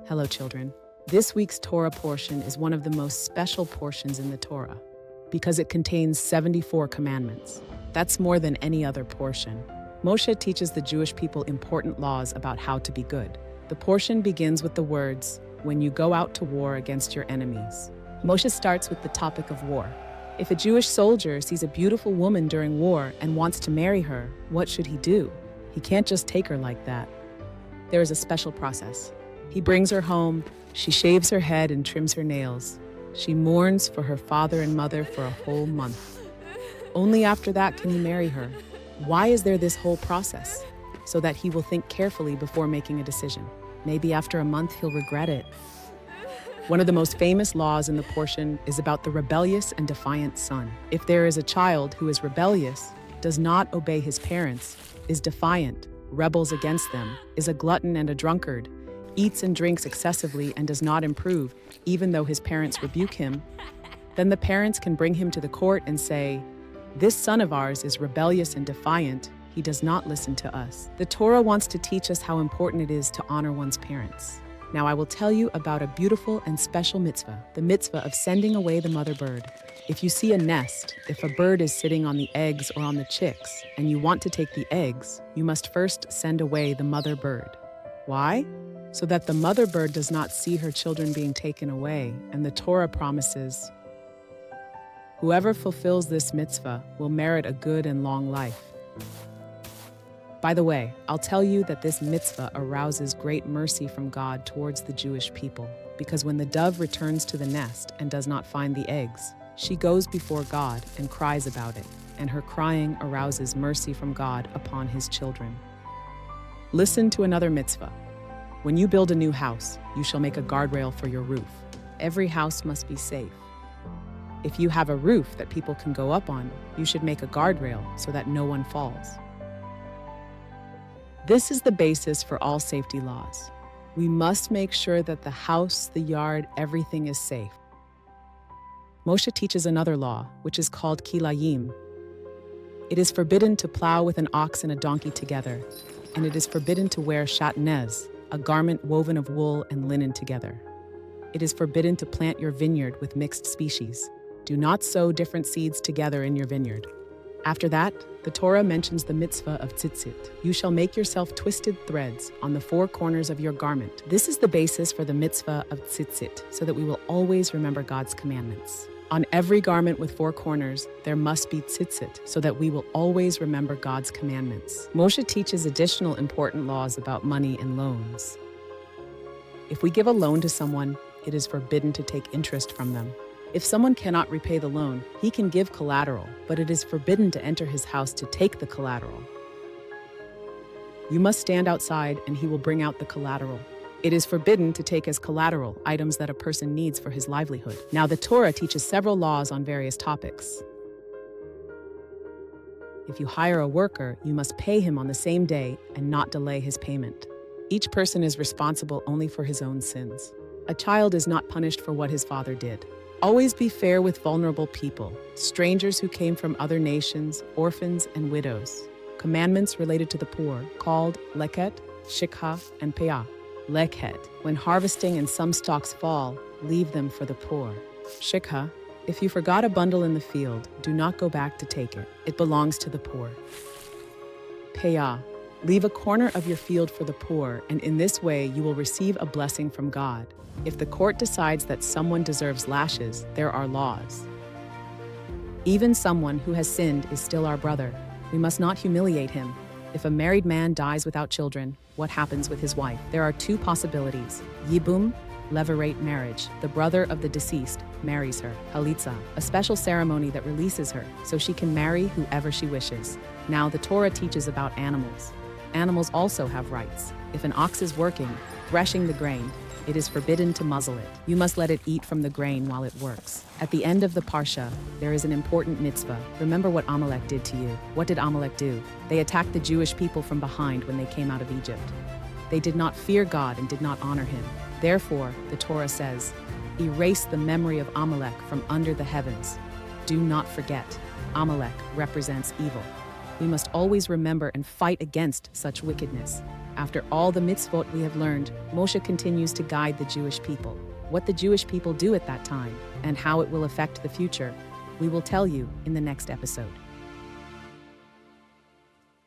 Hello, children. This week's Torah portion is one of the most special portions in the Torah because it contains 74 commandments. That's more than any other portion. Moshe teaches the Jewish people important laws about how to be good. The portion begins with the words, "When you go out to war against your enemies." Moshe starts with the topic of war. If a Jewish soldier sees a beautiful woman during war and wants to marry her, what should he do? He can't just take her like that. There is a special process. He brings her home, she shaves her head and trims her nails. She mourns for her father and mother for a whole month. Only after that can he marry her. Why is there this whole process? So that he will think carefully before making a decision. Maybe after a month he'll regret it. One of the most famous laws in the portion is about the rebellious and defiant son. If there is a child who is rebellious, does not obey his parents, is defiant, rebels against them, is a glutton and a drunkard, eats and drinks excessively and does not improve, even though his parents rebuke him, then the parents can bring him to the court and say, "This son of ours is rebellious and defiant. He does not listen to us." The Torah wants to teach us how important it is to honor one's parents. Now I will tell you about a beautiful and special mitzvah, the mitzvah of sending away the mother bird. If you see a nest, if a bird is sitting on the eggs or on the chicks, and you want to take the eggs, you must first send away the mother bird. Why? So that the mother bird does not see her children being taken away, and the Torah promises, whoever fulfills this mitzvah will merit a good and long life. By the way, I'll tell you that this mitzvah arouses great mercy from God towards the Jewish people, because when the dove returns to the nest and does not find the eggs, she goes before God and cries about it, and her crying arouses mercy from God upon his children. Listen to another mitzvah. When you build a new house, you shall make a guardrail for your roof. Every house must be safe. If you have a roof that people can go up on, you should make a guardrail so that no one falls. This is the basis for all safety laws. We must make sure that the house, the yard, everything is safe. Moshe teaches another law, which is called kilayim. It is forbidden to plow with an ox and a donkey together, and it is forbidden to wear shatnez, a garment woven of wool and linen together. It is forbidden to plant your vineyard with mixed species. Do not sow different seeds together in your vineyard. After that, the Torah mentions the mitzvah of tzitzit. You shall make yourself twisted threads on the four corners of your garment. This is the basis for the mitzvah of tzitzit, so that we will always remember God's commandments. On every garment with four corners, there must be tzitzit, so that we will always remember God's commandments. Moshe teaches additional important laws about money and loans. If we give a loan to someone, it is forbidden to take interest from them. If someone cannot repay the loan, he can give collateral, but it is forbidden to enter his house to take the collateral. You must stand outside and he will bring out the collateral. It is forbidden to take as collateral items that a person needs for his livelihood. Now the Torah teaches several laws on various topics. If you hire a worker, you must pay him on the same day and not delay his payment. Each person is responsible only for his own sins. A child is not punished for what his father did. Always be fair with vulnerable people, strangers who came from other nations, orphans, and widows. Commandments related to the poor, called leket, shikha, and peah. Leket, when harvesting and some stalks fall, leave them for the poor. Shikha, if you forgot a bundle in the field, do not go back to take it. It belongs to the poor. Peah, leave a corner of your field for the poor, and in this way you will receive a blessing from God. If the court decides that someone deserves lashes, there are laws. Even someone who has sinned is still our brother. We must not humiliate him. If a married man dies without children, what happens with his wife? There are two possibilities. Yibum, levirate marriage. The brother of the deceased marries her. Halitza, a special ceremony that releases her, so she can marry whoever she wishes. Now the Torah teaches about animals. Animals also have rights. If an ox is working, threshing the grain, it is forbidden to muzzle it. You must let it eat from the grain while it works. At the end of the Parsha, there is an important mitzvah. Remember what Amalek did to you. What did Amalek do? They attacked the Jewish people from behind when they came out of Egypt. They did not fear God and did not honor him. Therefore, the Torah says, erase the memory of Amalek from under the heavens. Do not forget. Amalek represents evil. We must always remember and fight against such wickedness. After all the mitzvot we have learned, Moshe continues to guide the Jewish people. What the Jewish people do at that time, and how it will affect the future, we will tell you in the next episode.